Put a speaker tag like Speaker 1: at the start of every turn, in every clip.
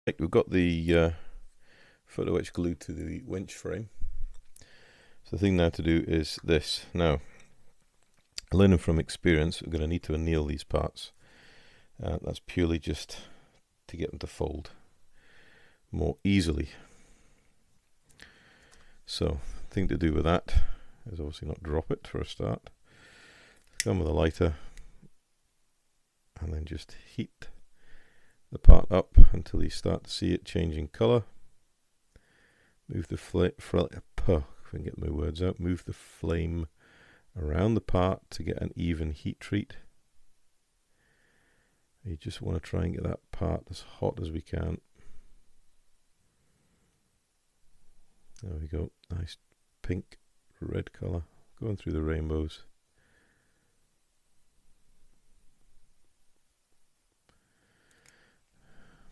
Speaker 1: Right, we've got the photo etch glued to the winch frame. So the thing now to do is this. Now, learning from experience, we're going to need to anneal these parts. That's purely just to get them to fold more easily. So, the thing to do with that is obviously not drop it for a start. Come with a lighter and then just heat the part up until you start to see it changing colour. Move the flame, if I can get my words out, move the flame around the part to get an even heat treat. You just want to try and get that part as hot as we can. There we go, nice pink, red colour, going through the rainbows.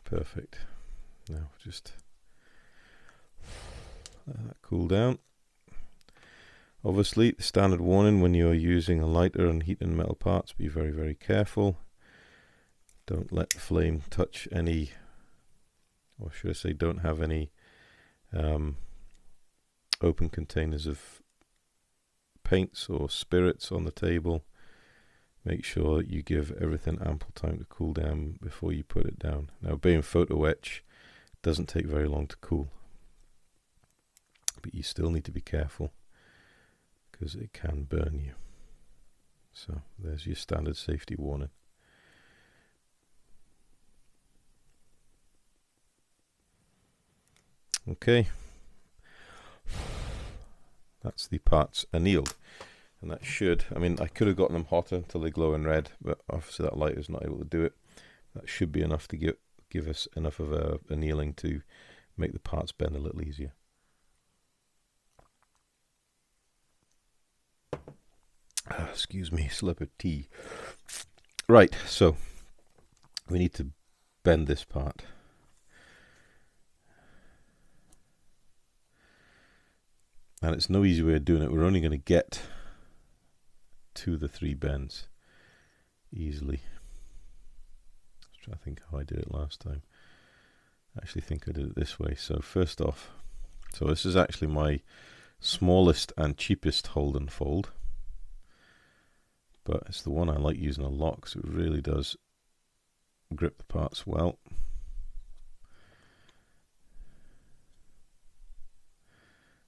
Speaker 1: Perfect. Now just let that cool down. Obviously, the standard warning when you're using a lighter and heating metal parts, be very, very careful. Don't let the flame touch any, or should I say, don't have any open containers of paints or spirits on the table. Make sure you give everything ample time to cool down before you put it down. Now, being photo etch doesn't take very long to cool, but you still need to be careful because it can burn you. So there's your standard safety warning. Okay, that's the parts annealed. And that should, I mean, I could have gotten them hotter until they glow in red, but obviously that lighter is not able to do it. That should be enough to give us enough of a annealing to make the parts bend a little easier. Excuse me, slip of tea. Right, so we need to bend this part. And it's no easy way of doing it. We're only going to get to the 3 bends easily. Let's try to think how I did it last time. I actually think I did it this way. So first off, so this is actually my smallest and cheapest hold and fold, but it's the one I like using a lot because it really does grip the parts well.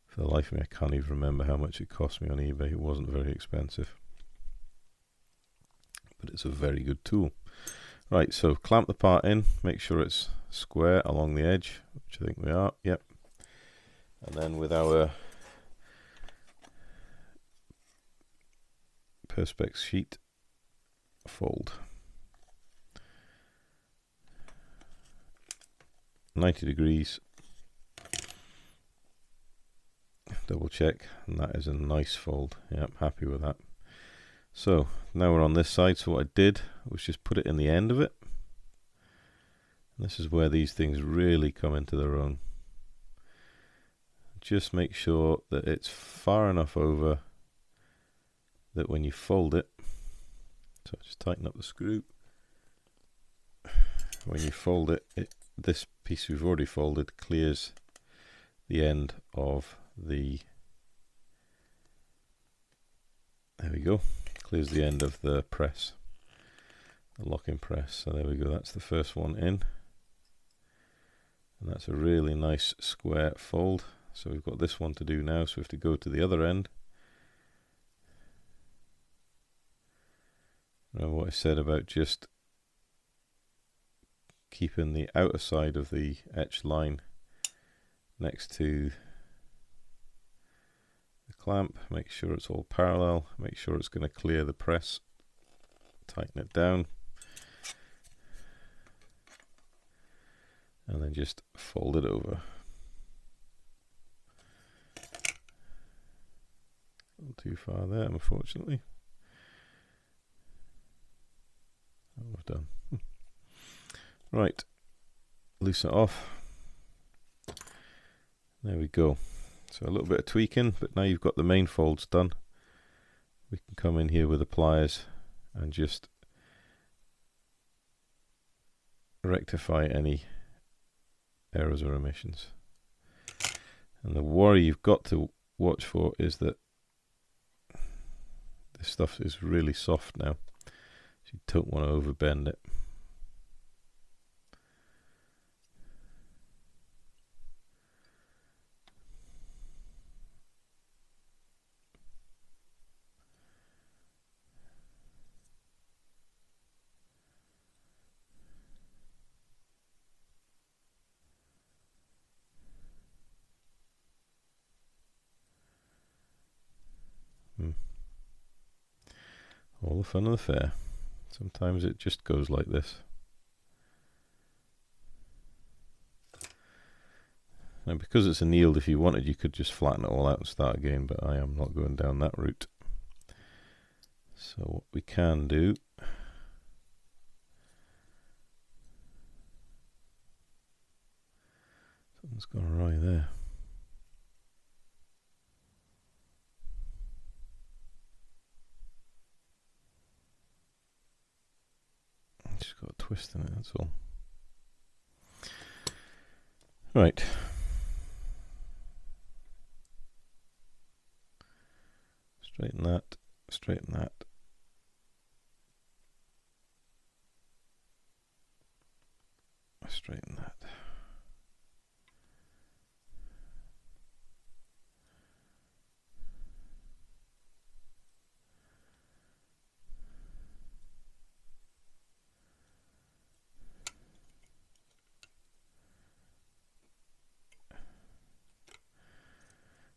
Speaker 1: For the life of me, I can't even remember how much it cost me on eBay. It wasn't very expensive, but it's a very good tool. Right, so clamp the part in, make sure it's square along the edge, which I think we are, yep. And then with our Perspex sheet, fold. 90 degrees. Double check, and that is a nice fold. Yeah, I'm happy with that. So now we're on this side. So what I did was just put it in the end of it. And this is where these things really come into their own. Just make sure that it's far enough over that when you fold it, so just tighten up the screw. When you fold it, this piece we've already folded clears the end of the, there we go, clears the end of the press, the locking press. So there we go, that's the first one in, and that's a really nice square fold. So we've got this one to do now, so we have to go to the other end. Remember what I said about just keeping the outer side of the etched line next to the clamp. Make sure it's all parallel, make sure it's going to clear the press, tighten it down, and then just fold it over. A little too far there, unfortunately. Oh, we've done. Right, loosen it off. There we go. So a little bit of tweaking, but now you've got the main folds done. We can come in here with the pliers and just rectify any errors or omissions. And the worry you've got to watch for is that this stuff is really soft now, so you don't want to overbend it. All the fun of the fair. Sometimes it just goes like this. Now because it's annealed, if you wanted you could just flatten it all out and start again, but I am not going down that route. So what we can do, something's gone awry there. Just got a twist in it, that's all. Right. Straighten that, straighten that. Straighten that.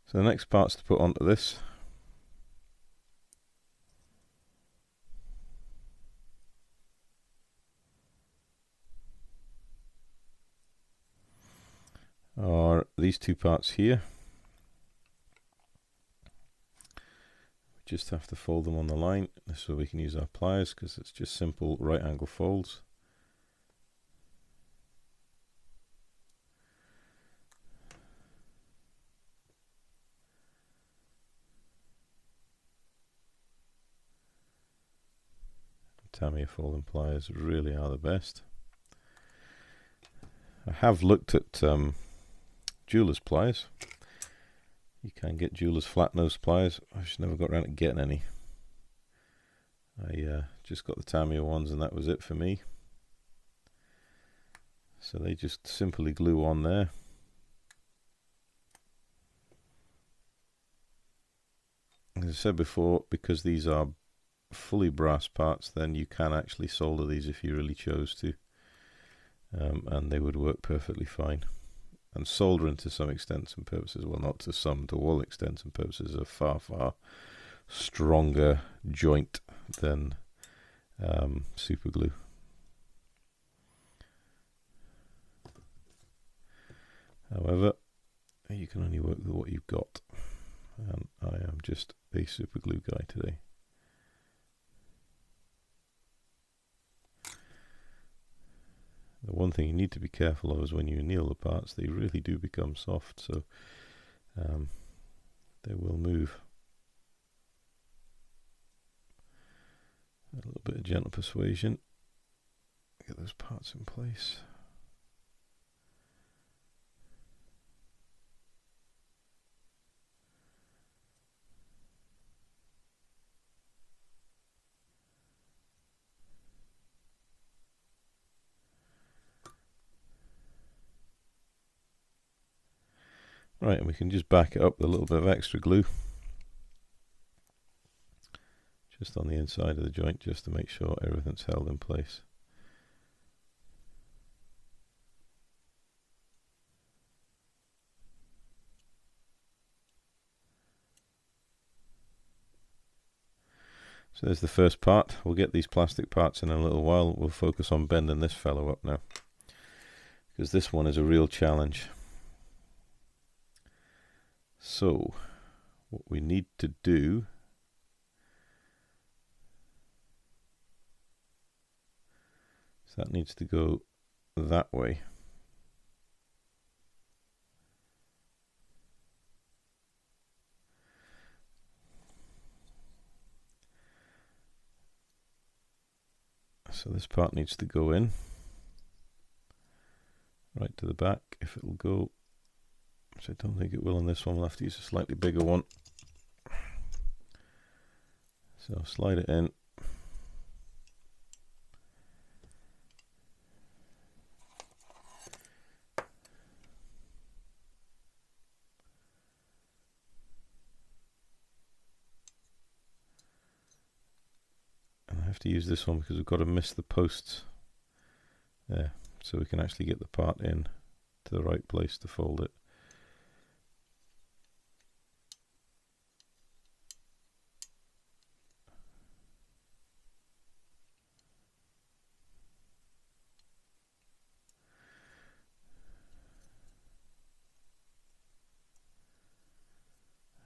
Speaker 1: So the next parts to put onto this are these two parts here. We just have to fold them on the line so we can use our pliers, because it's just simple right angle folds. Tamiya folding pliers really are the best. I have looked at jeweler's pliers. You can get jeweler's flat nose pliers. I've just never got around to getting any. I just got the Tamiya ones and that was it for me. So they just simply glue on there. As I said before, because these are fully brass parts, then you can actually solder these if you really chose to, and they would work perfectly fine. And soldering to some extents and purposes, well, not to some, to all extents and purposes, a far stronger joint than super glue. However, you can only work with what you've got, and I am just a super glue guy today. The one thing you need to be careful of is when you anneal the parts, they really do become soft, so they will move. A little bit of gentle persuasion, get those parts in place. Right, and we can just back it up with a little bit of extra glue just on the inside of the joint, just to make sure everything's held in place. So there's the first part. We'll get these plastic parts in a little while. We'll focus on bending this fellow up now, because this one is a real challenge. So what we need to do is that needs to go that way. So this part needs to go in, right to the back if it'll go. So I don't think it will on this one. We'll have to use a slightly bigger one. So slide it in. And I have to use this one because we've got to miss the posts there, so we can actually get the part in to the right place to fold it.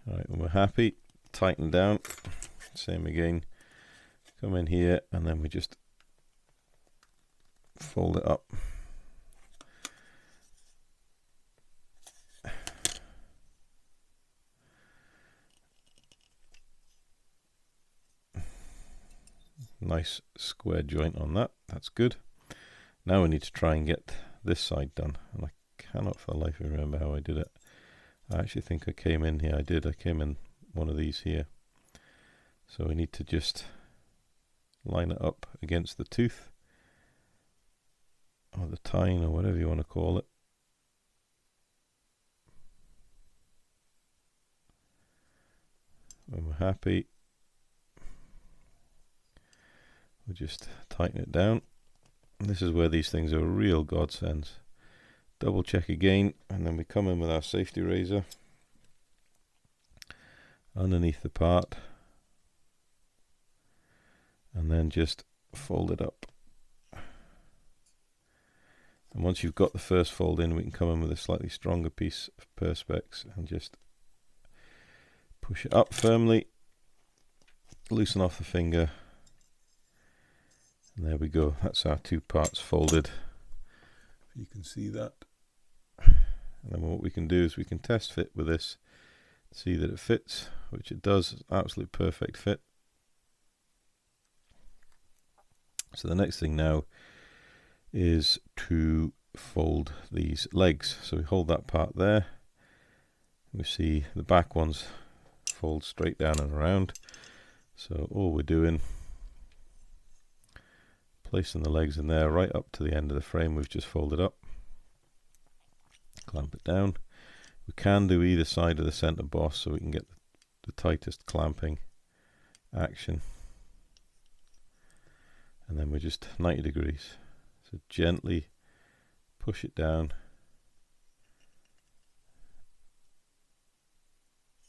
Speaker 1: Alright, when we're happy, tighten down. Same again. Come in here and then we just fold it up. Nice square joint on that. That's good. Now we need to try and get this side done. And I cannot for the life of me remember how I did it. I actually think I came in here. I did. I came in one of these here. So we need to just line it up against the tooth, or the tine, or whatever you want to call it. When we're happy, we'll just tighten it down. And this is where these things are real godsends. Double check again, and then we come in with our safety razor underneath the part, and then just fold it up. And once you've got the first fold in, we can come in with a slightly stronger piece of Perspex and just push it up firmly, loosen off the finger, and there we go. That's our two parts folded. If you can see that. And then what we can do is we can test fit with this, see that it fits, which it does. Absolute perfect fit. So the next thing now is to fold these legs. So we hold that part there. We see the back ones fold straight down and around. So all we're doing, placing the legs in there right up to the end of the frame we've just folded up. Clamp it down. We can do either side of the center boss so we can get the tightest clamping action. And then we're just 90 degrees. So gently push it down.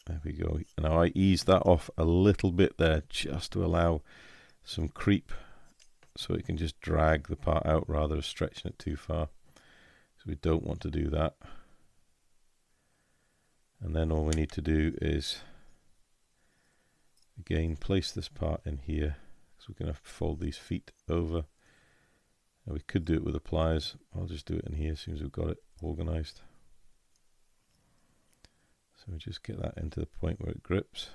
Speaker 1: There we go. Now I ease that off a little bit there just to allow some creep, so it can just drag the part out rather than stretching it too far. So we don't want to do that. And then all we need to do is again place this part in here, because we're going to fold these feet over. And we could do it with the pliers. I'll just do it in here as soon as we've got it organized. So we just get that into the point where it grips.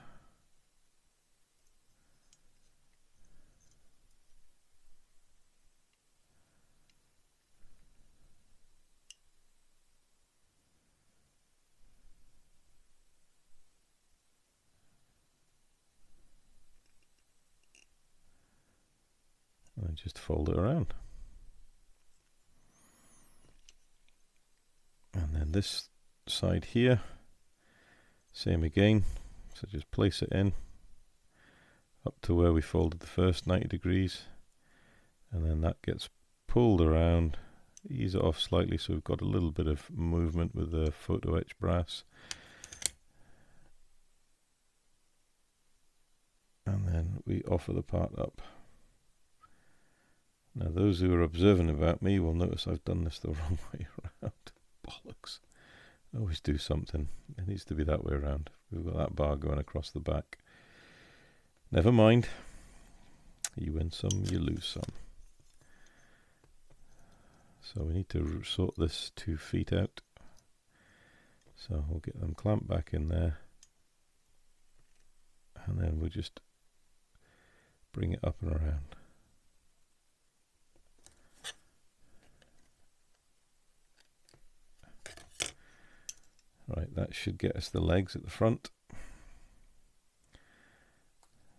Speaker 1: And just fold it around. And then this side here, same again. So just place it in up to where we folded the first 90 degrees, and then that gets pulled around. Ease it off slightly so we've got a little bit of movement with the photo etch brass. And then we offer the part up. Now those who are observant about me will notice I've done this the wrong way around. Bollocks. I always do something. It needs to be that way around. We've got that bar going across the back. Never mind. You win some, you lose some. So we need to sort this 2 feet out. So we'll get them clamped back in there. And then we'll just bring it up and around. Right, that should get us the legs at the front.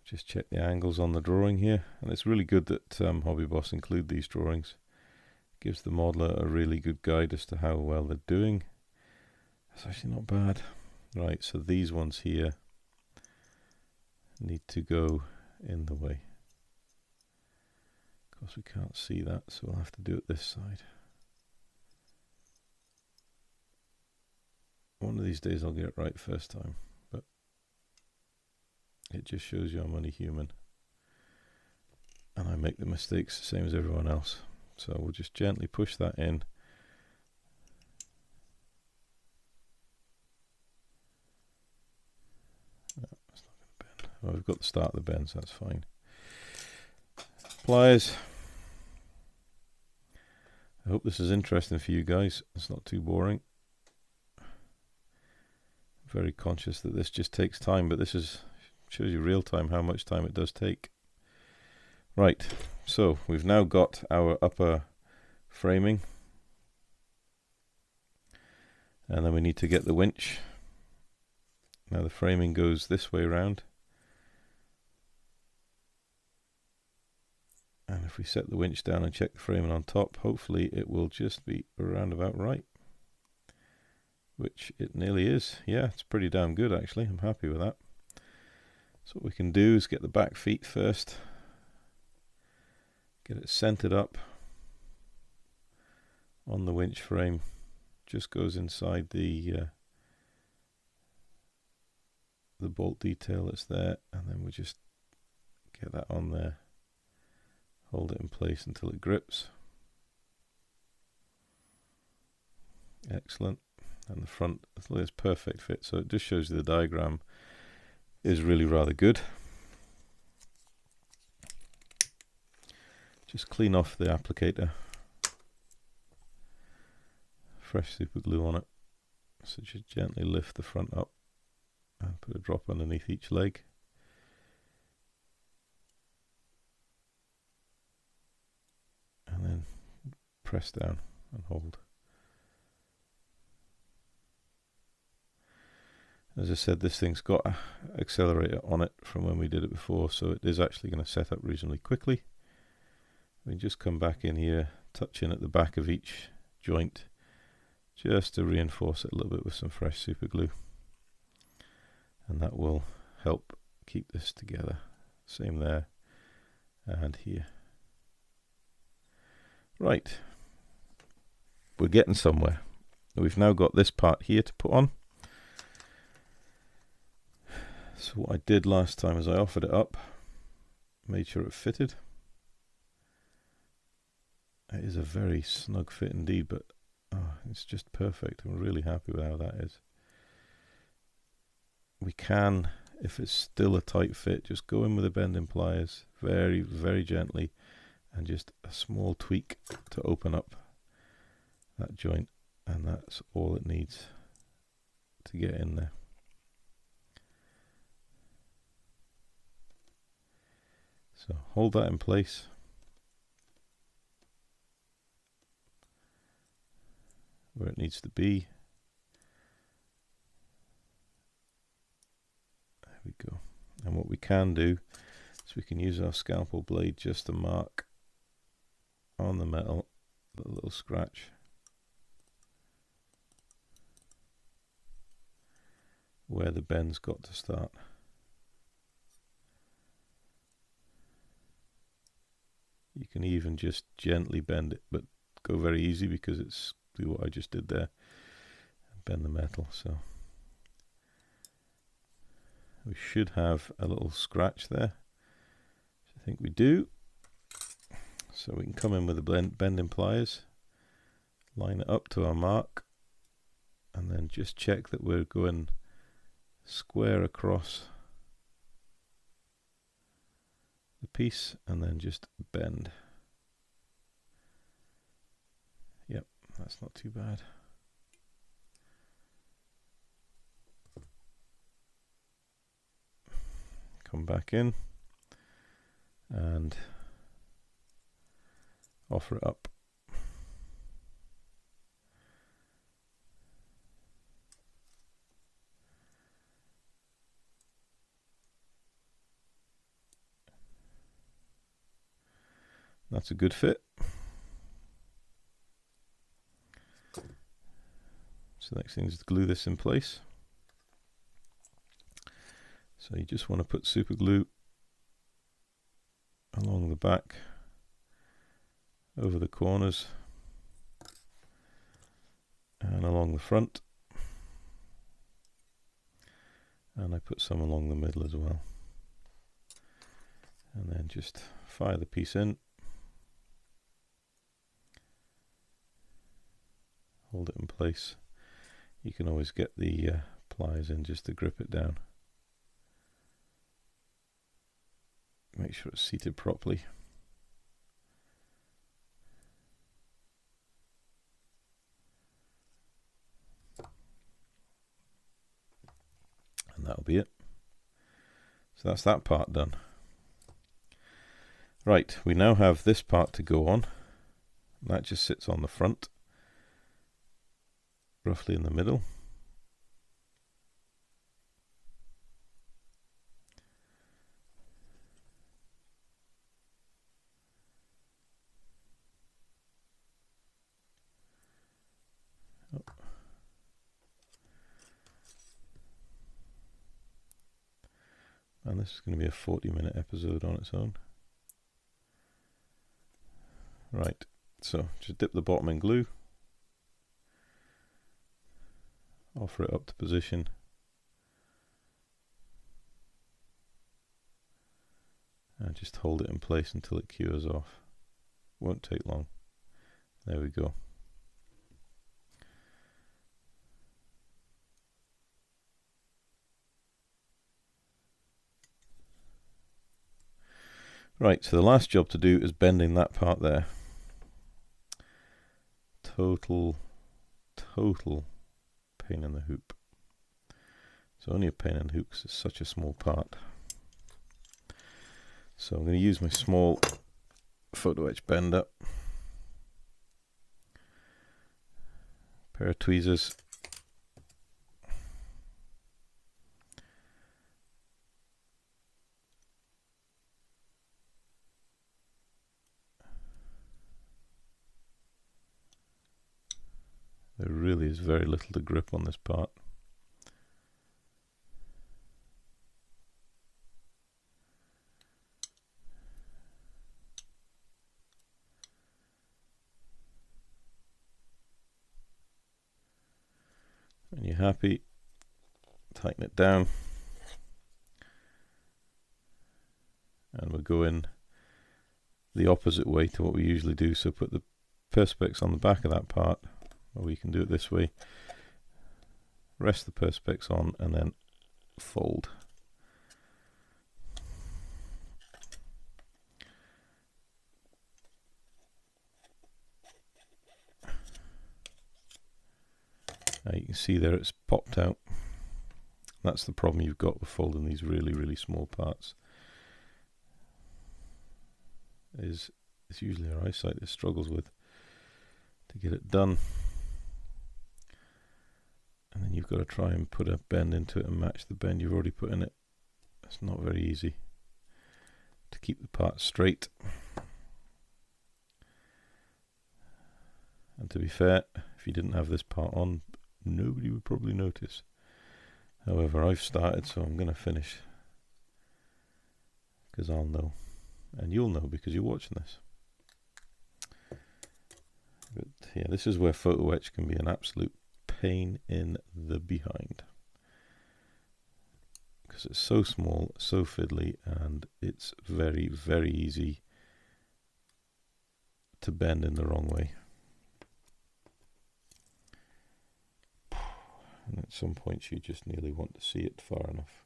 Speaker 1: Just check the angles on the drawing here, and it's really good that Hobby Boss include these drawings. Gives the modeler a really good guide as to how well they're doing. That's actually not bad. Right, so these ones here need to go in the way. Of course we can't see that, so we'll have to do it this side. One of these days I'll get it right first time, but it just shows you I'm only human. And I make the mistakes the same as everyone else. So we'll just gently push that in. No, it's not going to bend. Well, we've got the start of the bend, so that's fine. Pliers. I hope this is interesting for you guys. It's not too boring. Very conscious that this just takes time, but this is shows you real time how much time it does take. Right, so we've now got our upper framing, and then we need to get the winch. Now the framing goes this way around, and if we set the winch down and check the framing on top, hopefully it will just be around about right, which it nearly is. Yeah, it's pretty damn good actually. I'm happy with that. So what we can do is get the back feet first, get it centered up on the winch frame. Just goes inside the bolt detail that's there, and then we just get that on there, hold it in place until it grips. Excellent. And the front is perfect fit, so it just shows you the diagram is really rather good. Just clean off the applicator, fresh super glue on it, so just gently lift the front up and put a drop underneath each leg. And then press down and hold. As I said, this thing's got an accelerator on it from when we did it before, so it is actually going to set up reasonably quickly. We just come back in here, touch in at the back of each joint, just to reinforce it a little bit with some fresh super glue. And that will help keep this together. Same there and here. Right, we're getting somewhere. We've now got this part here to put on. So what I did last time is I offered it up, made sure it fitted. It is a very snug fit indeed, but it's just perfect. I'm really happy with how that is. We can, if it's still a tight fit, just go in with the bending pliers very, very gently, and just a small tweak to open up that joint, and that's all it needs to get in there. So hold that in place. Where it needs to be. There we go. And what we can do is we can use our scalpel blade just to mark on the metal a little scratch where the bend's got to start. You can even just gently bend it, but go very easy because it's do what I just did there and bend the metal. So we should have a little scratch there. I think we do. So we can come in with the bending pliers, line it up to our mark, and then just check that we're going square across the piece, and then just bend. Yep, that's not too bad. Come back in and offer it up. That's a good fit. So the next thing is to glue this in place. So you just want to put super glue along the back, over the corners, and along the front. And I put some along the middle as well. And then just fire the piece in. Hold it in place. You can always get the pliers in just to grip it down. Make sure it's seated properly. And that'll be it. So that's that part done. Right, we now have this part to go on. That just sits on the front, roughly in the middle. And this is going to be a 40-minute episode on its own. Right, so just dip the bottom in glue. Offer it up to position. And just hold it in place until it cures off. Won't take long. There we go. Right, so the last job to do is bending that part there. Total pain in the hoop. It's only a pain in the hoop because it's such a small part. So I'm going to use my small photo etch bender. Pair of tweezers. There really is very little to grip on this part. When you're happy, tighten it down. And we'll go in the opposite way to what we usually do. So put the perspex on the back of that part, or we can do it this way. Rest the perspex on and then fold. Now you can see there it's popped out. That's the problem you've got with folding these really small parts. It's usually our eyesight that struggles with to get it done. And then you've got to try and put a bend into it and match the bend you've already put in it. It's not very easy to keep the part straight. And to be fair, if you didn't have this part on, nobody would probably notice. However, I've started, so I'm going to finish. Because I'll know. And you'll know because you're watching this. But yeah, this is where photo etch can be an absolute pain in the behind. Because it's so small, so fiddly, and it's very easy to bend in the wrong way. And at some points you just nearly want to see it far enough.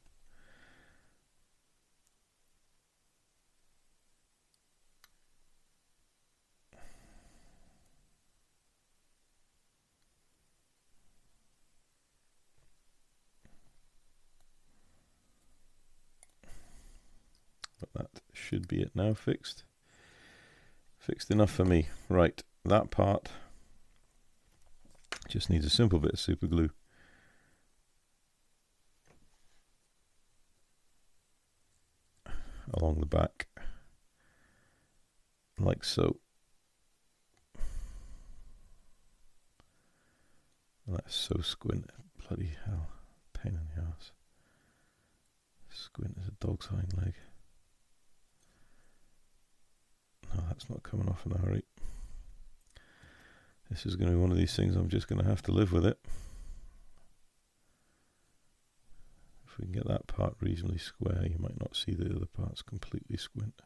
Speaker 1: But that should be it now, fixed. Fixed enough for me. Right, that part just needs a simple bit of super glue. Along the back, like so. That's so squint. Bloody hell. Pain in the ass. Squint as a dog's hind leg. No, that's not coming off in a hurry. This is going to be one of these things I'm just going to have to live with it. If we can get that part reasonably square, you might not see the other parts completely squint.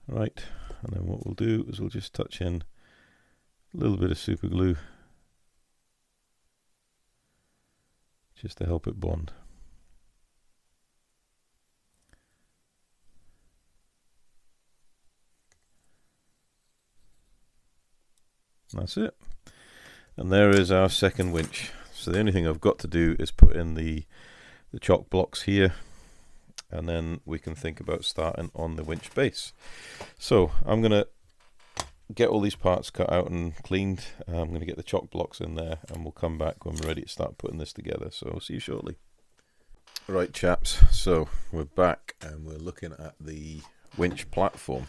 Speaker 1: Right, and then what we'll do is we'll just touch in a little bit of super glue just to help it bond. And that's it. And there is our second winch. So the only thing I've got to do is put in the chock blocks here, and then we can think about starting on the winch base. So I'm going to get all these parts cut out and cleaned. I'm going to get the chock blocks in there, and we'll come back when we're ready to start putting this together. So I'll see you shortly. Right, chaps, so we're back and we're looking at the winch platform.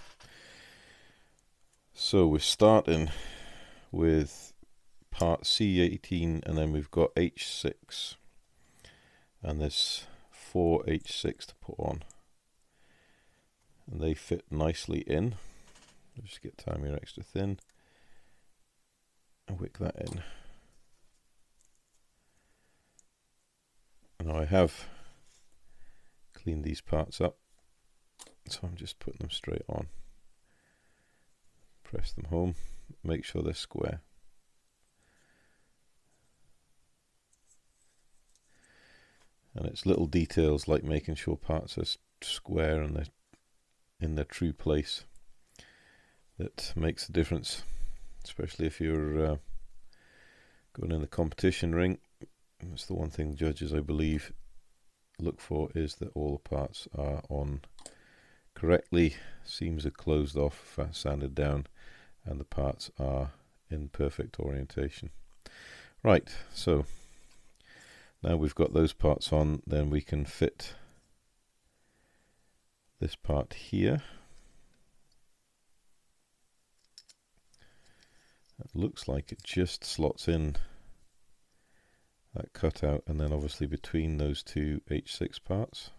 Speaker 1: So we're starting with part C18, and then we've got H6, and there's 4 H6 to put on, and they fit nicely in. Just get time here extra thin and wick that in. Now I have cleaned these parts up, so I'm just putting them straight on. Press them home, make sure they're square. And it's little details like making sure parts are square and they're in their true place that makes the difference, especially if you're going in the competition ring. That's the one thing judges, I believe, look for, is that all the parts are on correctly, seams are closed off, sanded down, and the parts are in perfect orientation. Right, so now we've got those parts on, then we can fit this part here. It looks like it just slots in that cutout, and then obviously between those two H6 parts.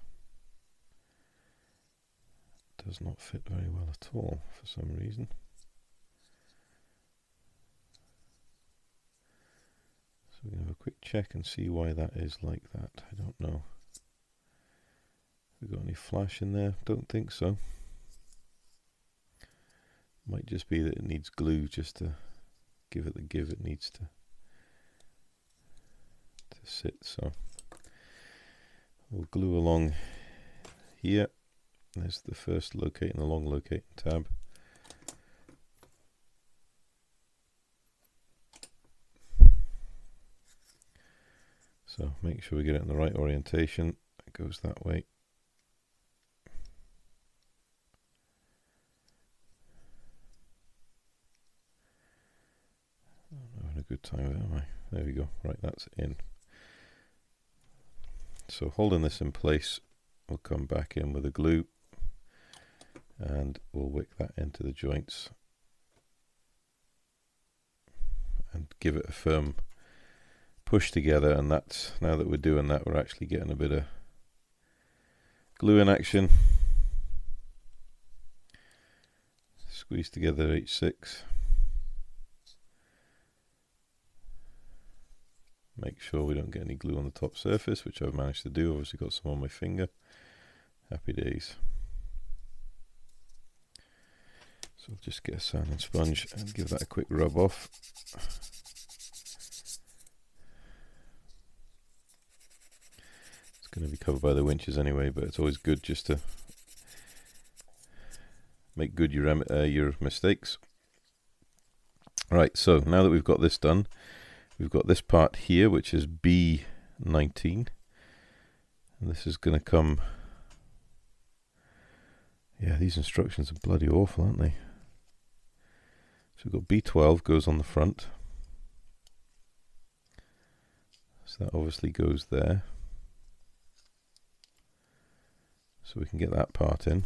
Speaker 1: It does not fit very well at all for some reason. So we're going to have a quick check and see why that is like that. I don't know. Have we got any flash in there? Don't think so. Might just be that it needs glue just to give it the give it needs to sit. So we'll glue along here. There's the first locating, the long locating tab. So make sure we get it in the right orientation. It goes that way. I'm having a good time with it, am I? There we go. Right, that's in. So holding this in place, we'll come back in with the glue and we'll wick that into the joints and give it a firm push together. And that's, now that we're doing that, we're actually getting a bit of glue in action. Squeeze together H6. Make sure we don't get any glue on the top surface, which I've managed to do. Obviously got some on my finger. Happy days. So I'll just get a sanding sponge and give that a quick rub off. It's going to be covered by the winches anyway, but it's always good just to make good your mistakes. Right, so now that we've got this done, we've got this part here, which is B19, and this is going to come. Yeah, these instructions are bloody awful, aren't they? So we've got B12 goes on the front, so that obviously goes there. So we can get that part in.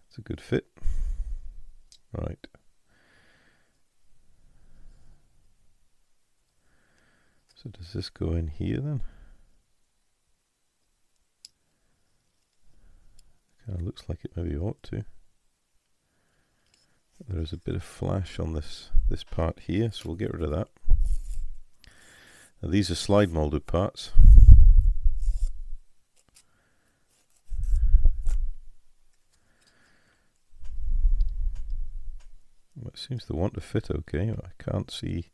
Speaker 1: It's a good fit. Right. So does this go in here then? Kind of looks like it maybe ought to. There is a bit of flash on this part here, so we'll get rid of that. Now these are slide molded parts. Well, it seems to want to fit okay. I can't see.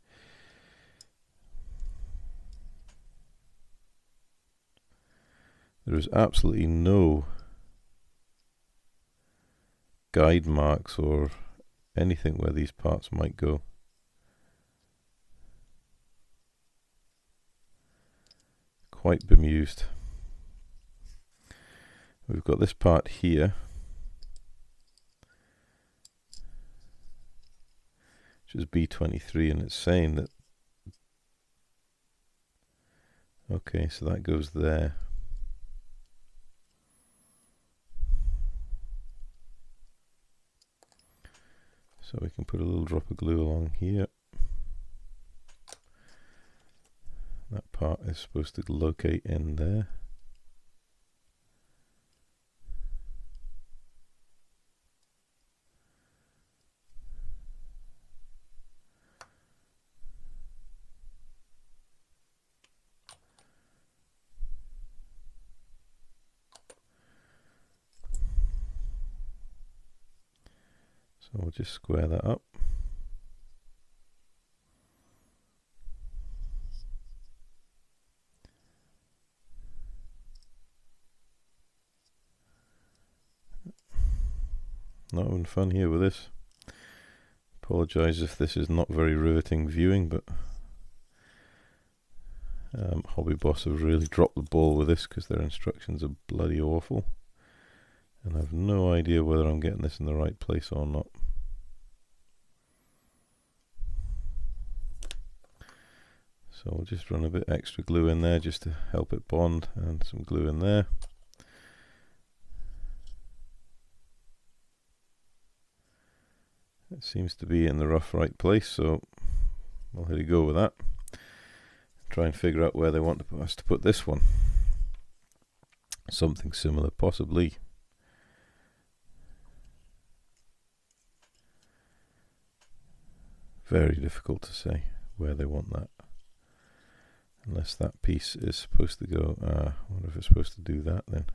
Speaker 1: There is absolutely no guide marks or anything where these parts might go. Quite bemused. We've got this part here, which is B23, and it's saying that, okay, so that goes there. So we can put a little drop of glue along here. That part is supposed to locate in there. So we'll just square that up. Not having fun here with this. Apologise if this is not very riveting viewing, but Hobby Boss have really dropped the ball with this because their instructions are bloody awful. And I have no idea whether I'm getting this in the right place or not. So we'll just run a bit extra glue in there just to help it bond, and some glue in there. It seems to be in the rough right place, so we'll let it go with that. Try and figure out where they want us to put this one. Something similar, possibly. Very difficult to say where they want that. Unless that piece is supposed to go, I wonder if it's supposed to do that then.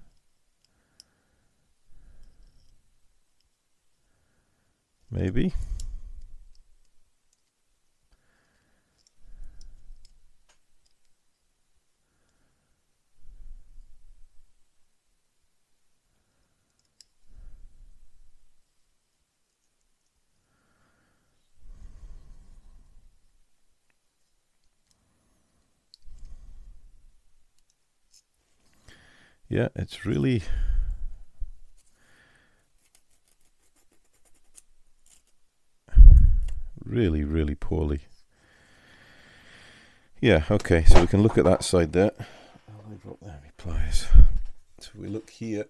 Speaker 1: Maybe. Yeah, it's really really poorly. Yeah, okay, so we can look at that side there. I'll drop there my pliers. So if we look here,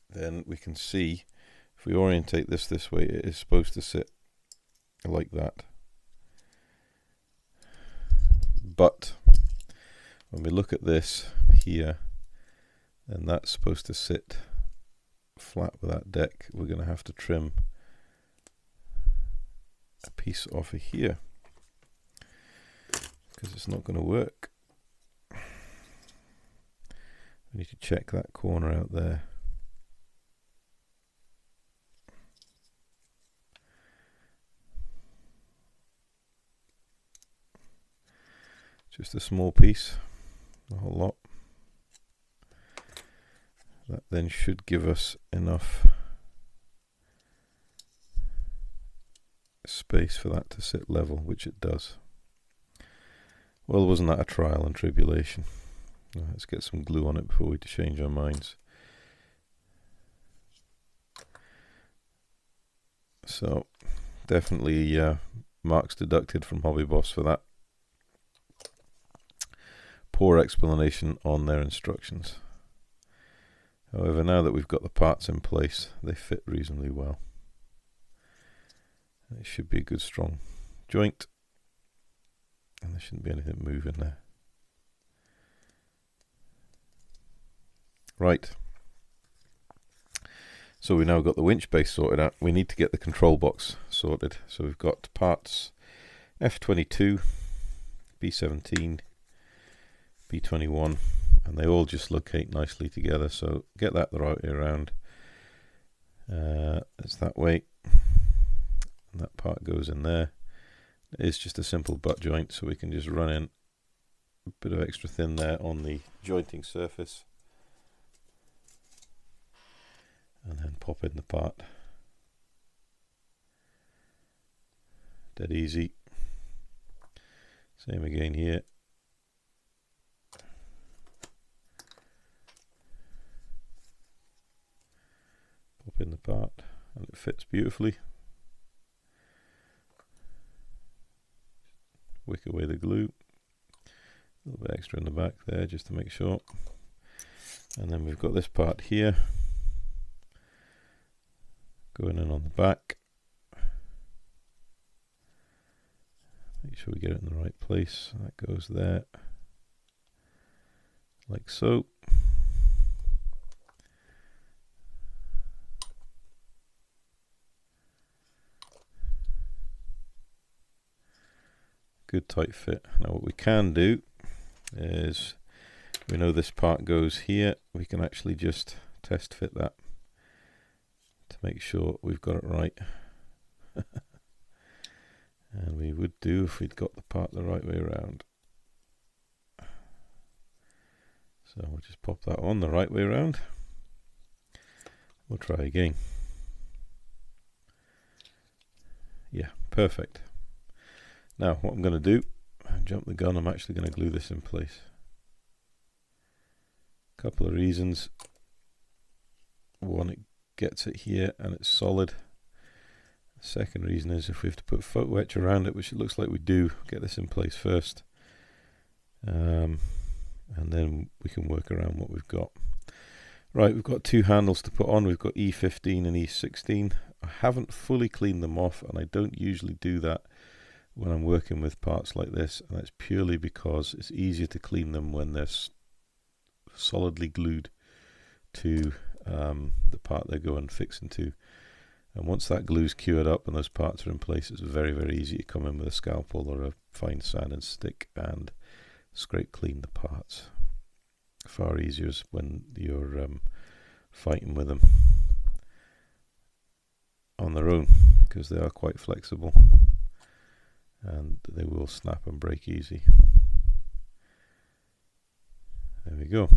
Speaker 1: then we can see, if we orientate this way, it is supposed to sit like that. But when we look at this here, and that's supposed to sit flat with that deck, we're going to have to trim a piece off of here because it's not going to work. We need to check that corner out there. Just a small piece, not a whole lot. That then should give us enough space for that to sit level, which it does. Well, wasn't that a trial and tribulation? Let's get some glue on it before we change our minds. So definitely marks deducted from Hobby Boss for that. Poor explanation on their instructions. However, now that we've got the parts in place, they fit reasonably well. It should be a good strong joint, and there shouldn't be anything moving there. Right. So we've now got the winch base sorted out. We need to get the control box sorted. So we've got parts F22, B17, B21, and they all just locate nicely together. So get that the right way around. It's that way. And that part goes in there. It's just a simple butt joint, so we can just run in a bit of extra thin there on the jointing surface. And then pop in the part. Dead easy. Same again here. Pop in the part, and it fits beautifully. Wick away the glue. A little bit extra in the back there just to make sure. And then we've got this part here. Going in on the back. Make sure we get it in the right place. That goes there. Like so. Good tight fit. Now what we can do is, we know this part goes here, we can actually just test fit that to make sure we've got it right. And we would do if we'd got the part the right way around. So we'll just pop that on the right way around. We'll try again. Yeah, perfect. Now what I'm going to do, jump the gun, I'm actually going to glue this in place. Couple of reasons. One, it gets it here and it's solid. The second reason is if we have to put photo etch around it, which it looks like we do, get this in place first. And then we can work around what we've got. Right, we've got two handles to put on. We've got E15 and E16. I haven't fully cleaned them off, and I don't usually do that when I'm working with parts like this, and that's purely because it's easier to clean them when they're solidly glued to the part they're going fixing to. And once that glue's cured up and those parts are in place, it's very, very easy to come in with a scalpel or a fine sanding stick and scrape clean the parts. Far easier when you're fighting with them on their own, because they are quite flexible and they will snap and break easy. There we go.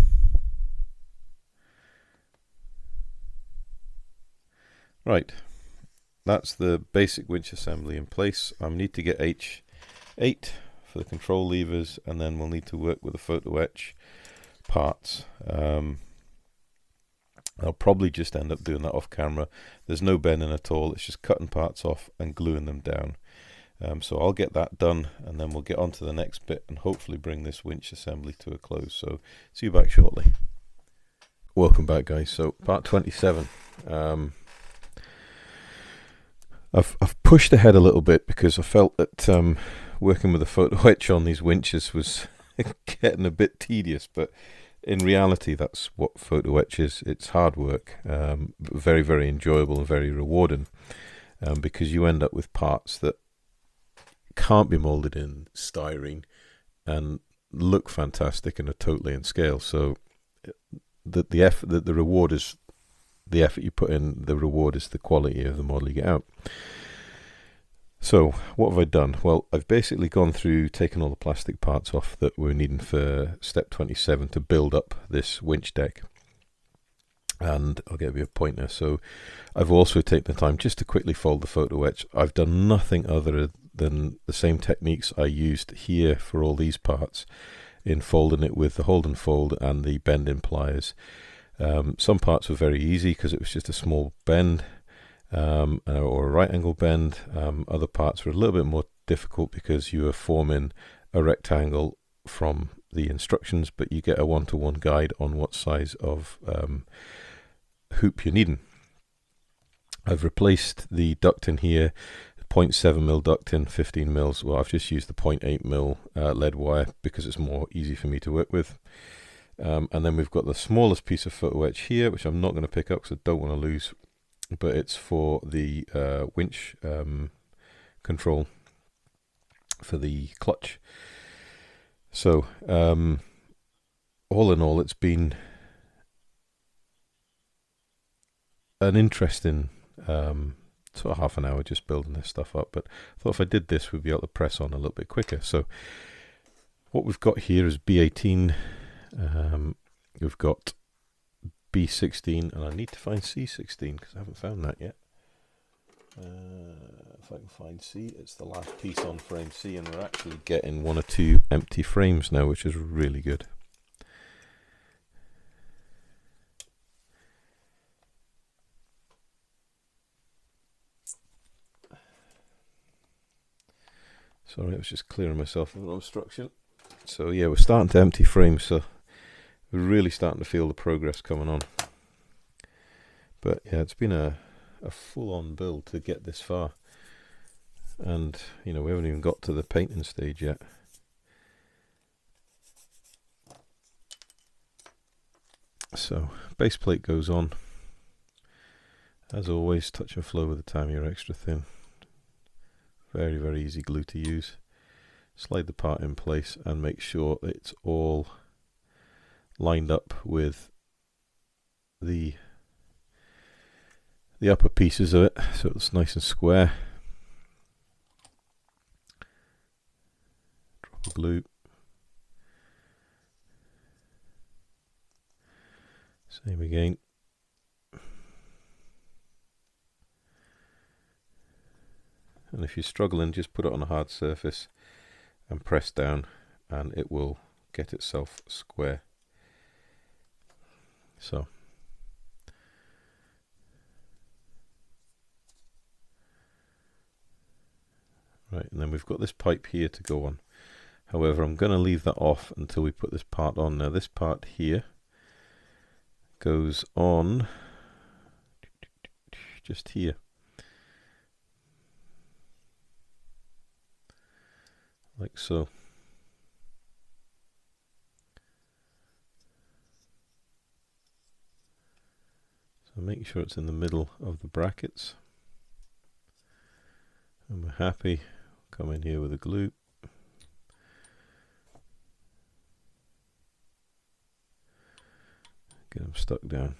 Speaker 1: Right, that's the basic winch assembly in place. I need to get H8 for the control levers, and then we'll need to work with the photo etch parts. I'll probably just end up doing that off camera. There's no bending at all, it's just cutting parts off and gluing them down. So I'll get that done, and then we'll get on to the next bit and hopefully bring this winch assembly to a close. So see you back shortly. Welcome back, guys. So part 27. I've pushed ahead a little bit because I felt that working with a photo etch on these winches was getting a bit tedious, but in reality that's what photo etch is. It's hard work, but very, very enjoyable and very rewarding, because you end up with parts that can't be molded in styrene and look fantastic and are totally in scale. So the reward is the effort you put in, the reward is the quality of the model you get out. So what have I done? Well, I've basically gone through, taken all the plastic parts off that we're needing for step 27 to build up this winch deck. And I'll give you a pointer. So I've also taken the time just to quickly fold the photo etch. I've done nothing other than the same techniques I used here for all these parts in folding it with the hold and fold and the bend in pliers. Some parts were very easy because it was just a small bend. or a right angle bend. Other parts are a little bit more difficult because you are forming a rectangle from the instructions, but you get a one-to-one guide on what size of hoop you're needing. I've replaced the ducting here, 0.7mm ducting, 15 mils. Well, I've just used the 0.8mm lead wire because it's more easy for me to work with. And then we've got the smallest piece of photo etch here, which I'm not going to pick up because I don't want to lose, but it's for the winch control for the clutch. So all in all, it's been an interesting sort of half an hour just building this stuff up, but I thought if I did this we'd be able to press on a little bit quicker. So what we've got here is B18, we've got B16, and I need to find C16 because I haven't found that yet. If I can find C, it's the last piece on frame C, and we're actually getting 1 or 2 empty frames now, which is really good. Sorry, I was just clearing myself of an obstruction. So yeah, we're starting to empty frames, so we're really starting to feel the progress coming on. But yeah, it's been a full-on build to get this far, and you know, we haven't even got to the painting stage yet. So base plate goes on, as always, touch and flow with the Tamiya extra thin. Very, very easy glue to use. Slide the part in place and make sure it's all lined up with the upper pieces of it, so it's nice and square. Drop a glue. Same again. And if you're struggling, just put it on a hard surface and press down, and it will get itself square. So right, and then we've got this pipe here to go on. However, I'm going to leave that off until we put this part on. Now this part here goes on just here. Like so. So make sure it's in the middle of the brackets. And we're happy. Come in here with a glue. Get them stuck down.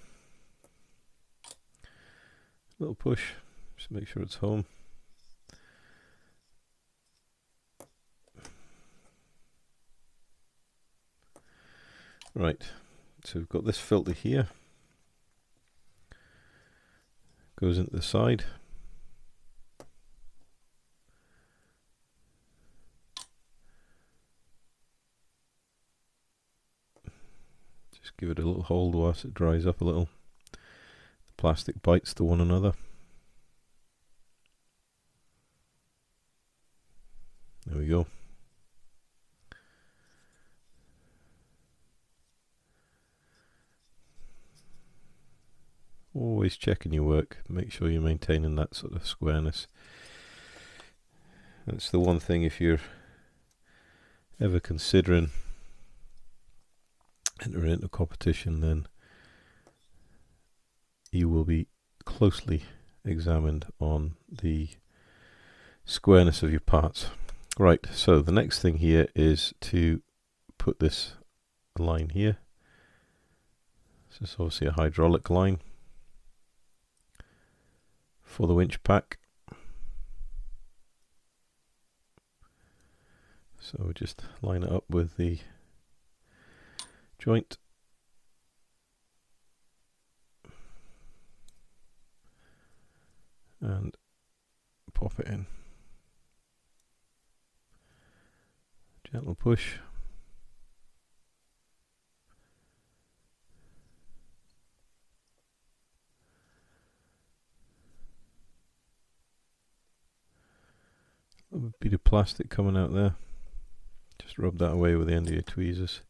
Speaker 1: Little push, just make sure it's home. Right, so we've got this filter here. Goes into the side. Just give it a little hold whilst it dries up a little. The plastic bites to one another. There we go. Always checking your work, make sure you're maintaining that sort of squareness. That's the one thing, if you're ever considering entering into competition, then you will be closely examined on the squareness of your parts. Right, so the next thing here is to put this line here. This is obviously a hydraulic line for the winch pack. So we just line it up with the joint. And pop it in. Gentle push. a bit of plastic coming out there. Just rub that away with the end of your tweezers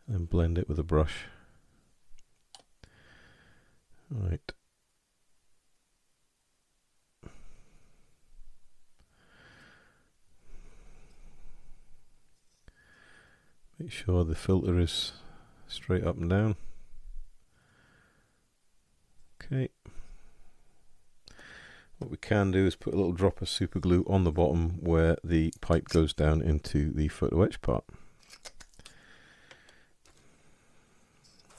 Speaker 1: and blend it with a brush. Right. Make sure the filter is straight up and down. Okay. What we can do is put a little drop of super glue on the bottom where the pipe goes down into the photo etch part.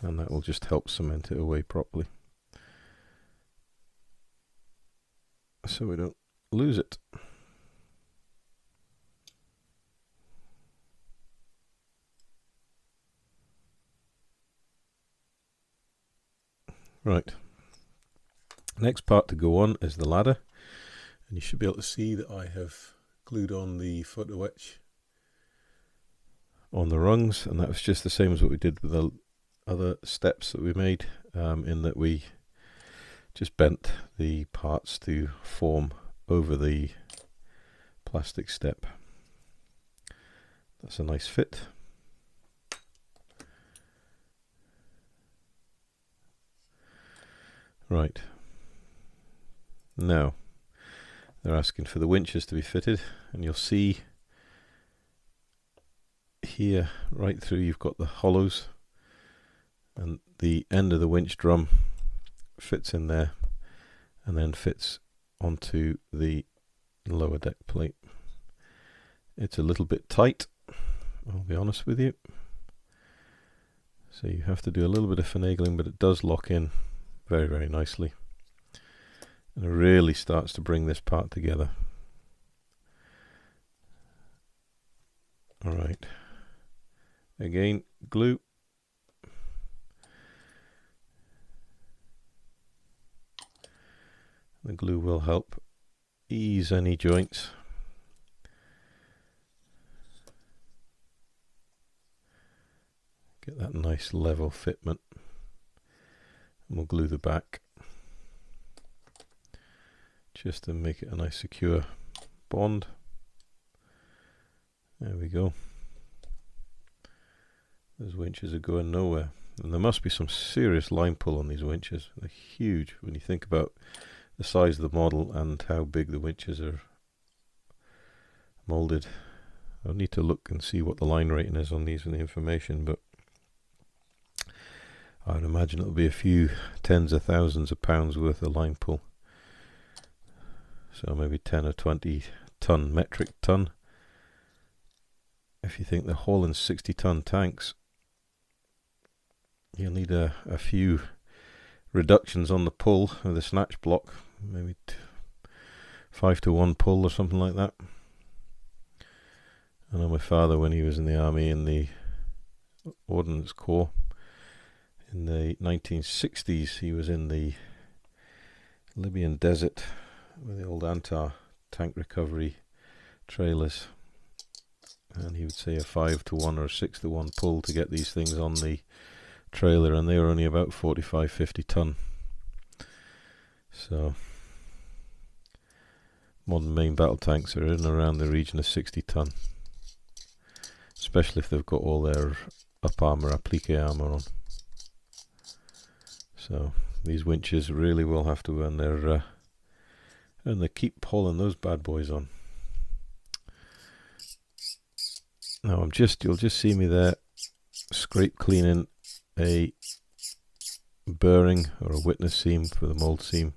Speaker 1: And that will just help cement it away properly, so we don't lose it. Right. Next part to go on is the ladder, and you should be able to see that I have glued on the photo etch on the rungs, and that was just the same as what we did with the other steps that we made, in that we just bent the parts to form over the plastic step. That's a nice fit. Right. Now they're asking for the winches to be fitted, and you'll see here right through you've got the hollows, and the end of the winch drum fits in there and then fits onto the lower deck plate. It's a little bit tight, I'll be honest with you, so you have to do a little bit of finagling, but it does lock in very, very nicely, and it really starts to bring this part together. Alright, again, glue. The glue will help ease any joints. Get that nice level fitment. And we'll glue the back just to make it a nice secure bond. There we go. Those winches are going nowhere. And there must be some serious line pull on these winches. They're huge when you think about the size of the model and how big the winches are molded. I'll need to look and see what the line rating is on these and the information, but I would imagine it'll be a few tens of thousands of pounds worth of line pull. So maybe 10 or 20 ton, metric ton. If you think they're hauling 60-ton tanks, you'll need a few reductions on the pull of the snatch block, maybe 5 to 1 pull or something like that. I know my father, when he was in the army in the Ordnance Corps in the 1960s, he was in the Libyan desert with the old Antar tank recovery trailers, and he would say a 5 to 1 or a 6 to 1 pull to get these things on the trailer, and they were only about 45-50 ton. So modern main battle tanks are in and around the region of 60 ton, especially if they've got all their up armour, applique armour on. So these winches really will have to earn their keep hauling those bad boys on. Now you'll just see me there scrape cleaning a bearing or a witness seam for the mold seam,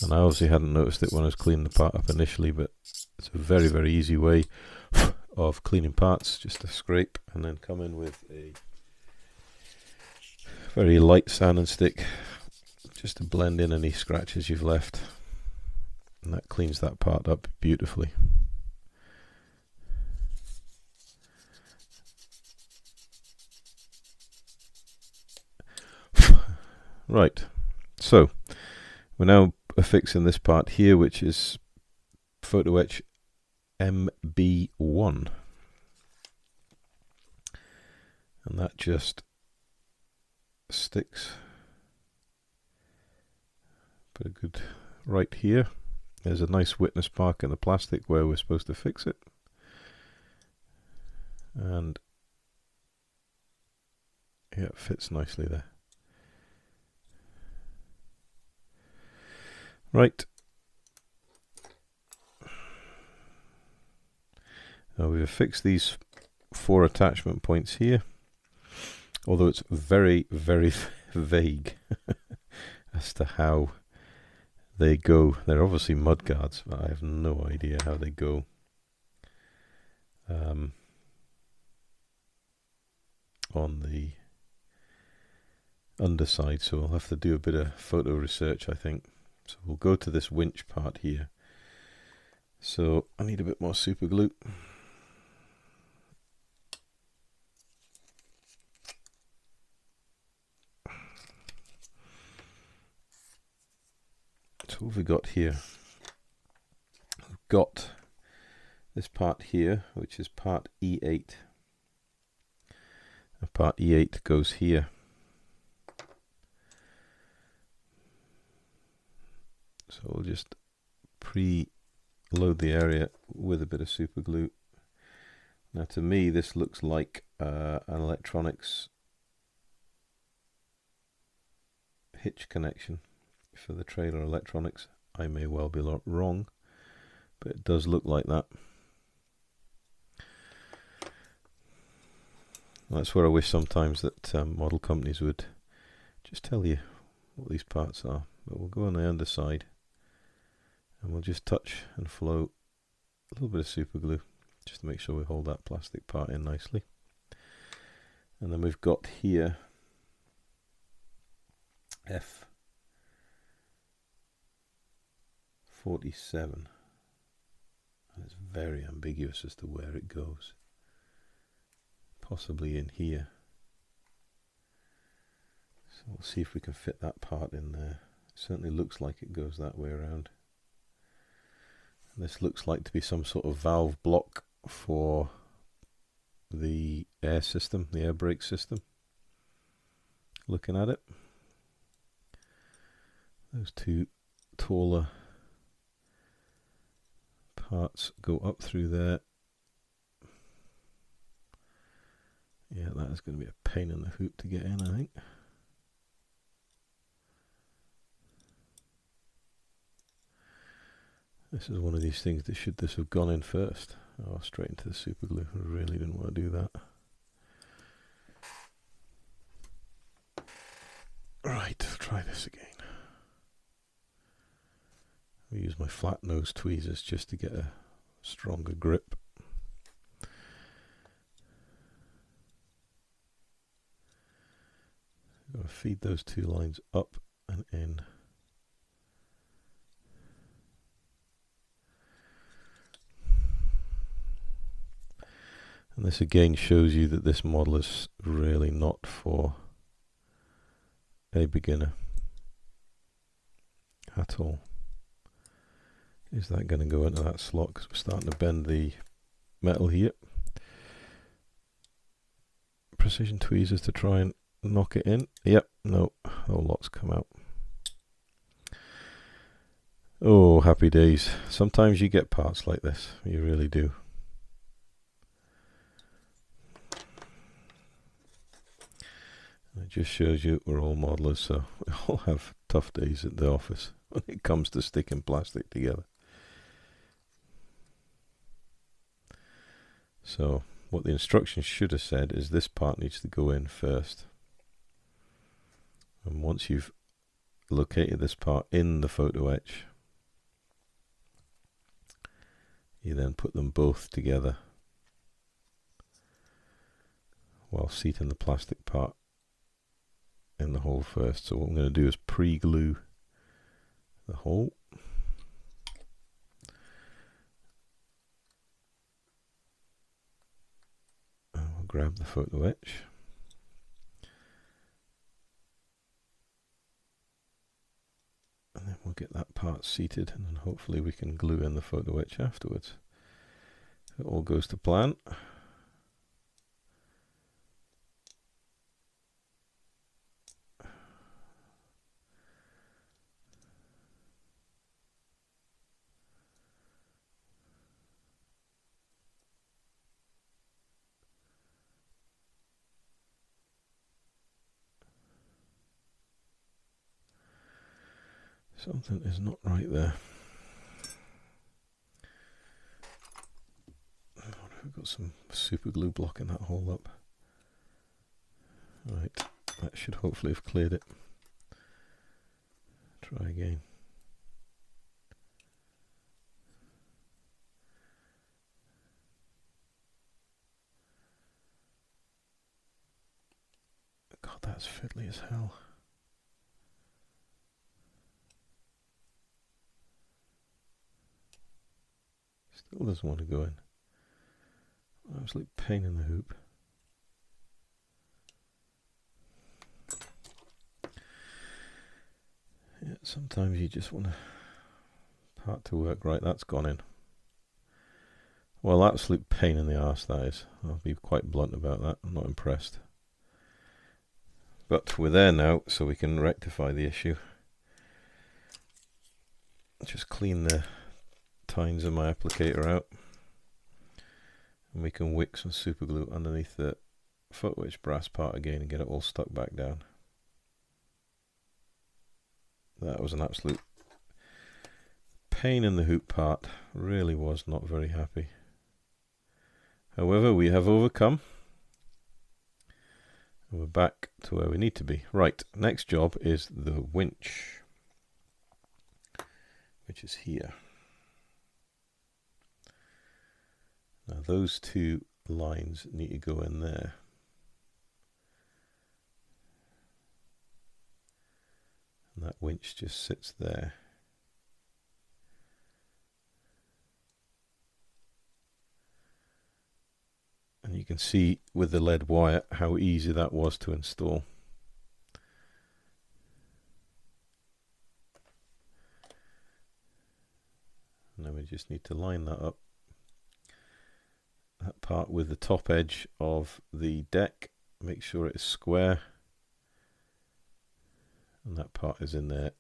Speaker 1: and I obviously hadn't noticed it when I was cleaning the part up initially, but it's a very, very easy way of cleaning parts, just to scrape and then come in with a very light sanding stick just to blend in any scratches you've left, and that cleans that part up beautifully. Right, so we're now affixing this part here, which is photo etch MB1, and that just sticks. Put a good right here, There's a nice witness mark in the plastic where we're supposed to fix it. And yeah, it fits nicely there. Right. Now we've fixed these 4 attachment points here, although it's very, very vague as to how they go. They're obviously mud guards, but I have no idea how they go. On the underside, so I'll have to do a bit of photo research, I think. So we'll go to this winch part here. So I need a bit more super glue. So what have we got here? We've got this part here, which is part E8. And part E8 goes here. So we'll just pre-load the area with a bit of super glue. Now to me this looks like an electronics hitch connection for the trailer electronics. I may well be wrong, but it does look like that. That's where I wish sometimes that model companies would just tell you what these parts are. But we'll go on the underside and we'll just touch and flow a little bit of super glue just to make sure we hold that plastic part in nicely. And then we've got here F47. And it's very ambiguous as to where it goes. Possibly in here. So we'll see if we can fit that part in there. It certainly looks like it goes that way around. And this looks like to be some sort of valve block for the air system, the air brake system. Looking at it. Those 2 taller parts go up through there. Yeah, that is going to be a pain in the hoop to get in, I think. This is one of these things that should this have gone in first. Oh, straight into the super glue. I really didn't want to do that. Right, let's try this again. I'll use my flat nose tweezers just to get a stronger grip. I'm going to feed those 2 lines up and in. And this again shows you that this model is really not for a beginner at all. Is that going to go into that slot? Because we're starting to bend the metal here. Precision tweezers to try and knock it in. Yep, no, a whole lot's come out. Oh, happy days. Sometimes you get parts like this, you really do. It just shows you we're all modelers, so we all have tough days at the office when it comes to sticking plastic together. So what the instructions should have said is this part needs to go in first. And once you've located this part in the photo etch, you then put them both together while seating the plastic part in the hole first. So what I'm going to do is pre-glue the hole. And we'll grab the photo etch. And then we'll get that part seated, and then hopefully we can glue in the photo etch afterwards. It all goes to plan. Something is not right there. We've got some super glue blocking that hole up. Right, that should hopefully have cleared it. Try again. God, that's fiddly as hell. Still doesn't want to go in. Absolute pain in the hoop. Yeah, sometimes you just want a part to work. Right, that's gone in. Well, absolute pain in the arse, that is. I'll be quite blunt about that. I'm not impressed. But we're there now, so we can rectify the issue. Just clean the tines of my applicator out. And we can wick some super glue underneath the foot wedge brass part again and get it all stuck back down. That was an absolute pain in the hoop part. Really was not very happy. However, we have overcome. And we're back to where we need to be. Right, next job is the winch, which is here. Now those two lines need to go in there. And that winch just sits there. And you can see with the lead wire how easy that was to install. And then we just need to line that up. That part with the top edge of the deck, make sure it is square. And that part is in there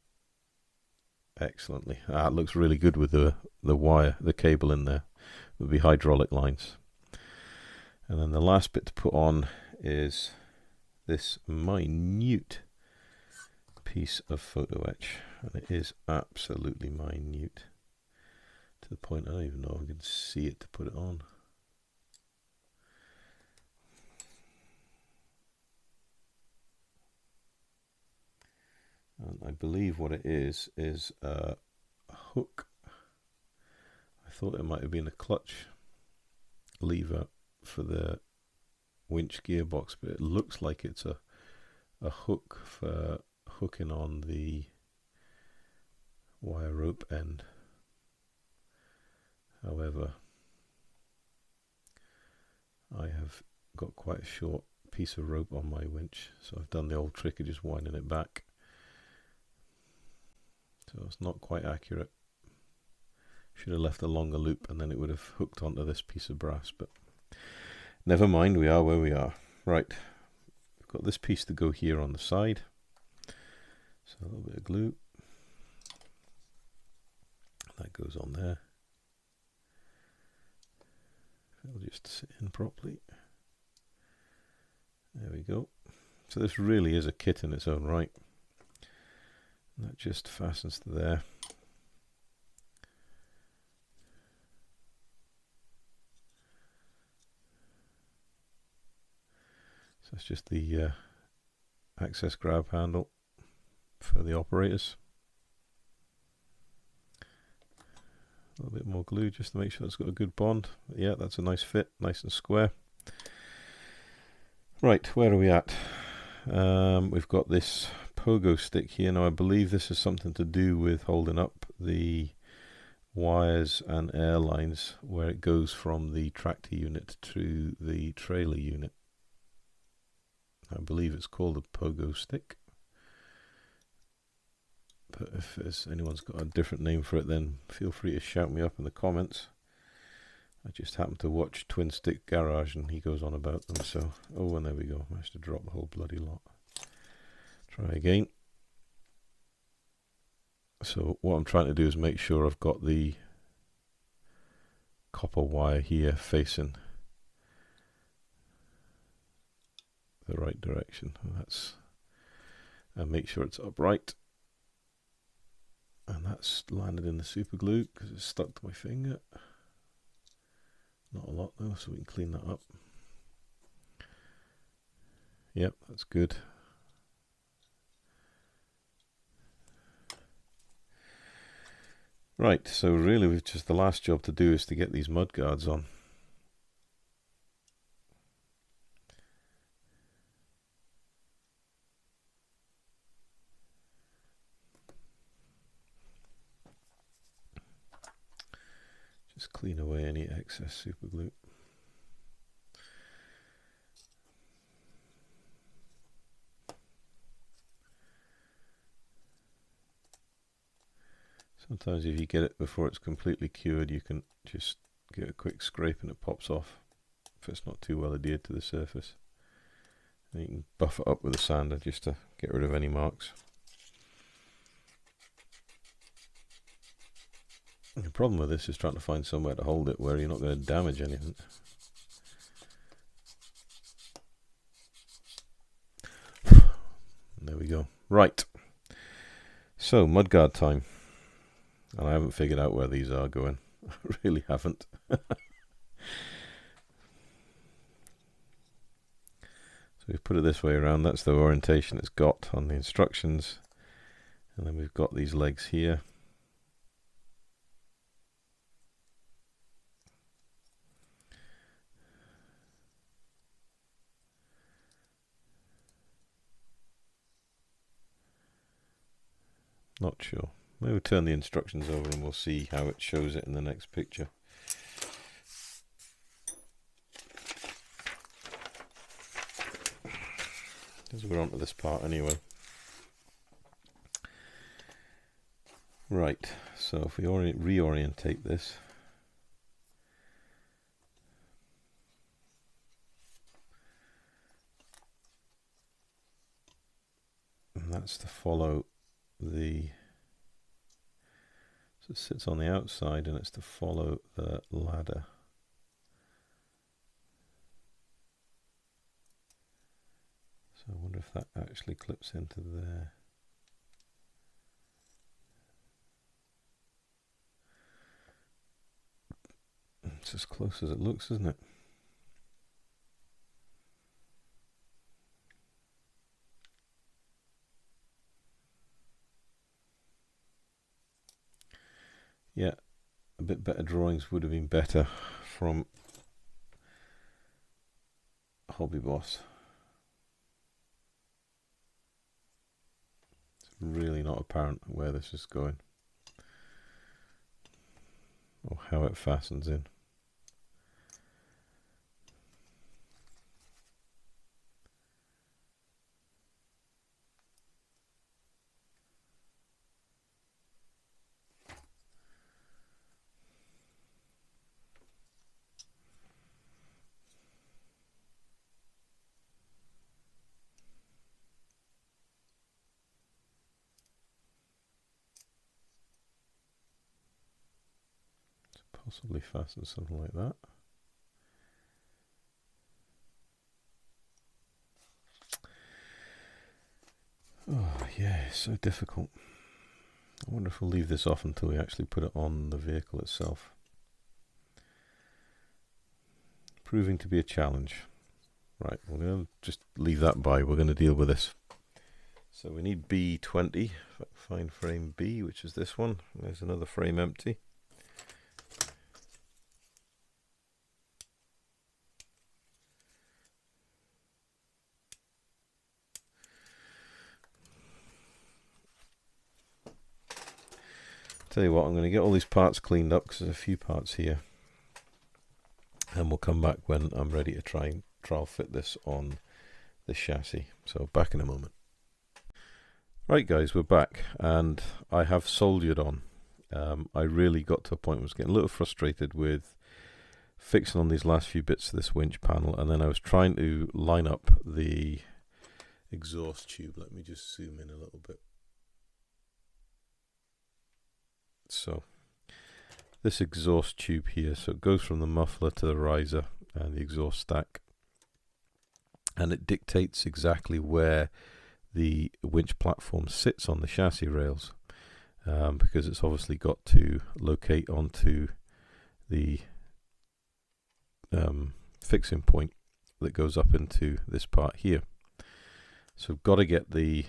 Speaker 1: excellently. It looks really good with the wire, the cable in there. It would be hydraulic lines. And then the last bit to put on is this minute piece of photo etch. And it is absolutely minute. To the point I don't even know if I can see it to put it on. And I believe what it is a hook. I thought it might have been a clutch lever for the winch gearbox, but it looks like it's a hook for hooking on the wire rope end. However, I have got quite a short piece of rope on my winch, so I've done the old trick of just winding it back. So it's not quite accurate. Should have left a longer loop and then it would have hooked onto this piece of brass, but never mind, we are where we are. Right, we've got this piece to go here on the side. So a little bit of glue. That goes on there. It'll just sit in properly. There we go. So this really is a kit in its own right. That just fastens to there. So it's just the access grab handle for the operators. A little bit more glue just to make sure it's got a good bond. Yeah, that's a nice fit, nice and square. Right, where are we at? We've got this pogo stick here. Now I believe this is something to do with holding up the wires and air lines where it goes from the tractor unit to the trailer unit. I believe it's called a pogo stick. But if anyone's got a different name for it, then feel free to shout me up in the comments. I just happened to watch Twin Stick Garage and he goes on about them, so... Oh, and there we go. Managed to drop the whole bloody lot. Try again. So what I'm trying to do is make sure I've got the copper wire here facing the right direction. And make sure it's upright. And that's landed in the super glue because it's stuck to my finger. Not a lot though, so we can clean that up. Yep, that's good. Right, so really we've just, the last job to do is to get these mud guards on. Just clean away any excess super glue. Sometimes if you get it before it's completely cured, you can just get a quick scrape and it pops off if it's not too well adhered to the surface. And you can buff it up with a sander just to get rid of any marks. And the problem with this is trying to find somewhere to hold it where you're not going to damage anything. There we go. Right. So, mudguard time. And I haven't figured out where these are going. I really haven't. So we've put it this way around. That's the orientation it's got on the instructions. And then we've got these legs here. Not sure. Maybe we'll turn the instructions over and we'll see how it shows it in the next picture. Because we're onto this part anyway. Right, so if we reorientate this. And that's to follow the, so it sits on the outside and it's to follow the ladder. So I wonder if that actually clips into there. It's as close as it looks, isn't it? Yeah, a bit better drawings would have been better from Hobby Boss. It's really not apparent where this is going or how it fastens in. Possibly fasten something like that. Oh yeah, it's so difficult. I wonder if we'll leave this off until we actually put it on the vehicle itself. Proving to be a challenge. Right, we're going to just leave that by. We're going to deal with this. So we need B20, find frame B, which is this one. There's another frame empty. Tell you what, I'm going to get all these parts cleaned up because there's a few parts here. And we'll come back when I'm ready to trial fit this on the chassis. So back in a moment. Right guys, we're back and I have soldered on. I really got to a point where I was getting a little frustrated with fixing on these last few bits of this winch panel, and then I was trying to line up the exhaust tube. Let me just zoom in a little bit. So this exhaust tube here, so it goes from the muffler to the riser and the exhaust stack, and it dictates exactly where the winch platform sits on the chassis rails. because it's obviously got to locate onto the fixing point that goes up into this part here. So got to get the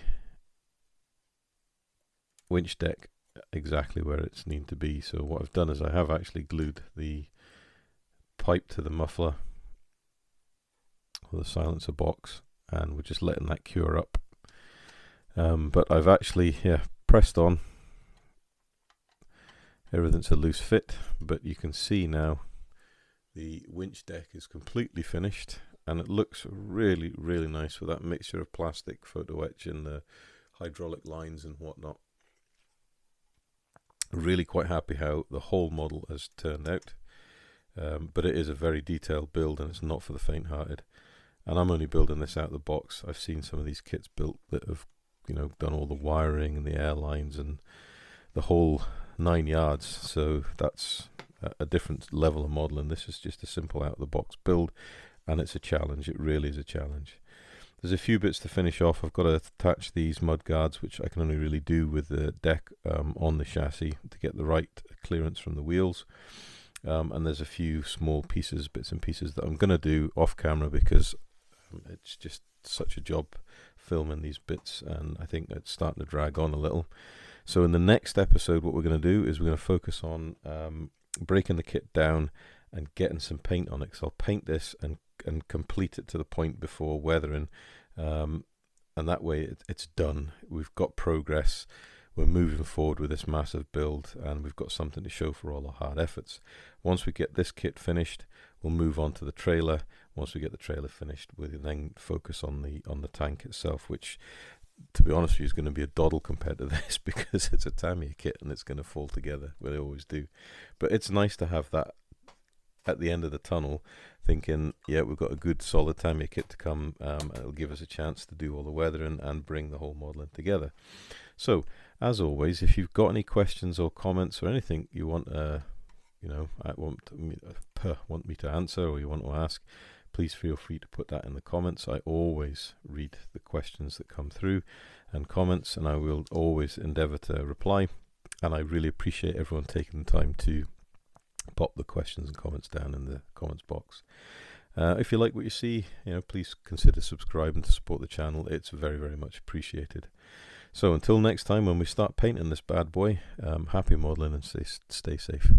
Speaker 1: winch deck exactly where it's need to be. So what I've done is I have actually glued the pipe to the muffler or the silencer box, and we're just letting that cure up. But I've actually pressed on. Everything's a loose fit, but you can see now the winch deck is completely finished, and it looks really, really nice with that mixture of plastic, photo etch, and the hydraulic lines and whatnot. Really quite happy how the whole model has turned out, but it is a very detailed build, and it's not for the faint-hearted. And I'm only building this out of the box. I've seen some of these kits built that have, done all the wiring and the air lines and the whole 9 yards. So that's a different level of modeling. This is just a simple out-of-the-box build, and it's a challenge. It really is a challenge. There's a few bits to finish off. I've got to attach these mud guards, which I can only really do with the deck on the chassis to get the right clearance from the wheels. And there's a few small pieces, bits and pieces that I'm going to do off camera, because it's just such a job filming these bits, and I think it's starting to drag on a little. So in the next episode, what we're going to do is we're going to focus on breaking the kit down and getting some paint on it. So I'll paint this and complete it to the point before weathering, and that way it's done. We've got progress. We're moving forward with this massive build, and we've got something to show for all our hard efforts. Once we get this kit finished, we'll move on to the trailer. Once we get the trailer finished, we'll then focus on the tank itself, which, to be honest with you, is going to be a doddle compared to this, because it's a Tamiya kit and it's going to fall together. Well, they always do. But it's nice to have that at the end of the tunnel, thinking, yeah, we've got a good solid Tamiya kit to come. It'll give us a chance to do all the weathering and bring the whole modeling together. So, as always, if you've got any questions or comments or anything you want, want me to answer, or you want to ask, please feel free to put that in the comments. I always read the questions that come through and comments, and I will always endeavour to reply. And I really appreciate everyone taking the time to pop the questions and comments down in the comments box. If you like what you see, please consider subscribing to support the channel. It's very, very much appreciated. So until next time, when we start painting this bad boy, happy modeling and stay safe.